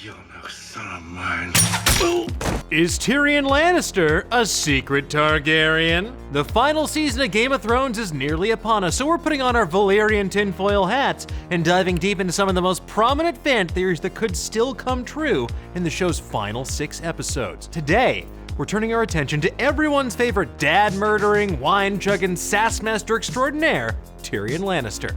You're no son of mine. Is Tyrion Lannister a secret Targaryen? The final season of Game of Thrones is nearly upon us, so we're putting on our Valyrian tinfoil hats and diving deep into some of the most prominent fan theories that could still come true in the show's final 6 episodes. Today, we're turning our attention to everyone's favorite dad-murdering, wine-chugging, sassmaster extraordinaire, Tyrion Lannister.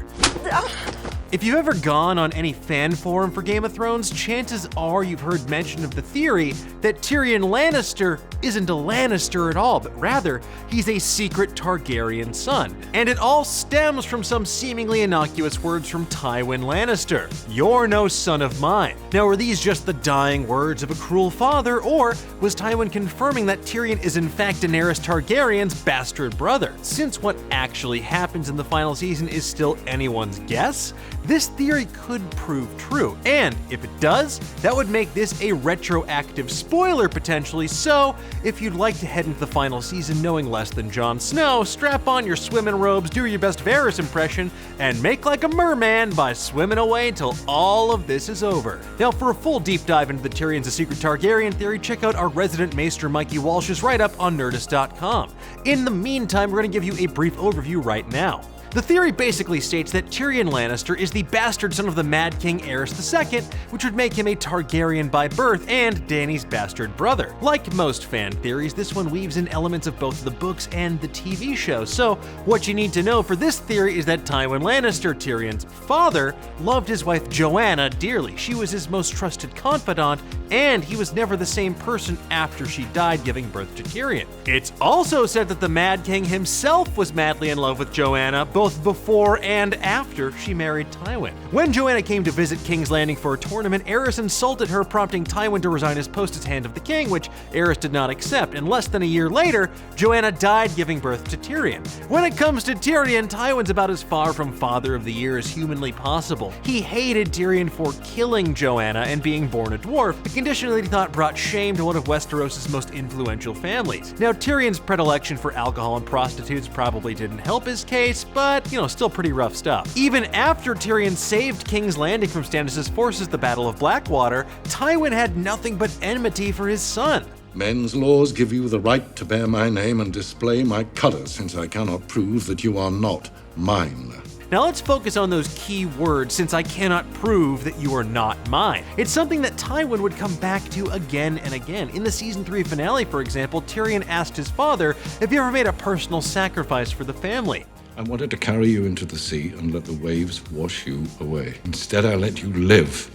If you've ever gone on any fan forum for Game of Thrones, chances are you've heard mention of the theory that Tyrion Lannister isn't a Lannister at all, but rather, he's a secret Targaryen son. And it all stems from some seemingly innocuous words from Tywin Lannister. "You're no son of mine." Now, were these just the dying words of a cruel father, or was Tywin confirming that Tyrion is in fact Daenerys Targaryen's bastard brother? Since what actually happens in the final season is still anyone's guess, this theory could prove true, and if it does, that would make this a retroactive spoiler potentially, so if you'd like to head into the final season knowing less than Jon Snow, strap on your swimming robes, do your best Varys impression, and make like a merman by swimming away until all of this is over. Now, for a full deep dive into the Tyrion's a secret Targaryen theory, check out our resident maester Mikey Walsh's write-up on Nerdist.com. In the meantime, we're going to give you a brief overview right now. The theory basically states that Tyrion Lannister is the bastard son of the Mad King Aerys II, which would make him a Targaryen by birth and Dany's bastard brother. Like most fan theories, this one weaves in elements of both the books and the TV show, so what you need to know for this theory is that Tywin Lannister, Tyrion's father, loved his wife Joanna dearly. She was his most trusted confidant, and he was never the same person after she died, giving birth to Tyrion. It's also said that the Mad King himself was madly in love with Joanna, both before and after she married Tywin. When Joanna came to visit King's Landing for a tournament, Aerys insulted her, prompting Tywin to resign his post as Hand of the King, which Aerys did not accept, and less than a year later, Joanna died, giving birth to Tyrion. When it comes to Tyrion, Tywin's about as far from Father of the Year as humanly possible. He hated Tyrion for killing Joanna and being born a dwarf, a condition that he thought brought shame to one of Westeros' most influential families. Now, Tyrion's predilection for alcohol and prostitutes probably didn't help his case, but still pretty rough stuff. Even after Tyrion saved King's Landing from Stannis' forces, the Battle of Blackwater, Tywin had nothing but enmity for his son. Men's laws give you the right to bear my name and display my colors, since I cannot prove that you are not mine. Now let's focus on those key words, since I cannot prove that you are not mine. It's something that Tywin would come back to again and again. In the season 3 finale, for example, Tyrion asked his father if he ever made a personal sacrifice for the family. I wanted to carry you into the sea and let the waves wash you away. Instead, I let you live,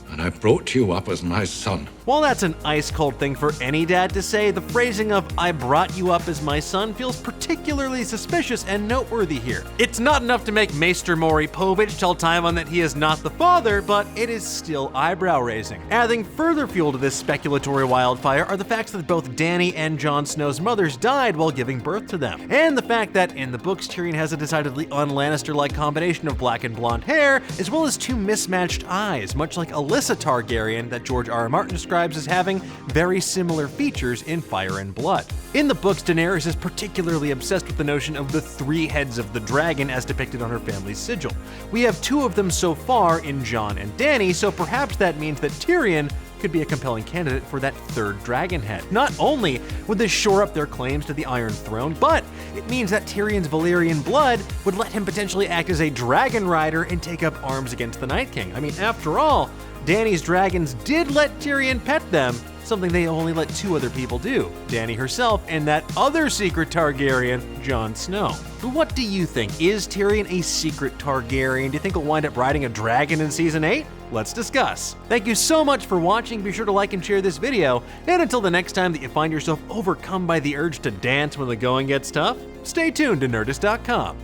and I brought you up as my son. While that's an ice-cold thing for any dad to say, the phrasing of "I brought you up as my son" feels particularly suspicious and noteworthy here. It's not enough to make Maester Maury Povich tell Tywin that he is not the father, but it is still eyebrow-raising. Adding further fuel to this speculatory wildfire are the facts that both Dany and Jon Snow's mothers died while giving birth to them, and the fact that in the books Tyrion has a decidedly un-Lannister-like combination of black and blonde hair, as well as 2 mismatched eyes, much like Alyssa Targaryen that George R.R. Martin describes as having very similar features in Fire and Blood. In the books, Daenerys is particularly obsessed with the notion of the 3 heads of the dragon as depicted on her family's sigil. We have 2 of them so far in Jon and Dany, so perhaps that means that Tyrion could be a compelling candidate for that 3rd dragon head. Not only would this shore up their claims to the Iron Throne, but it means that Tyrion's Valyrian blood would let him potentially act as a dragon rider and take up arms against the Night King. I mean, after all, Dany's dragons did let Tyrion pet them, something they only let 2 other people do, Dany herself and that other secret Targaryen, Jon Snow. But what do you think? Is Tyrion a secret Targaryen? Do you think he'll wind up riding a dragon in Season 8? Let's discuss. Thank you so much for watching. Be sure to like and share this video, and until the next time that you find yourself overcome by the urge to dance when the going gets tough, stay tuned to Nerdist.com.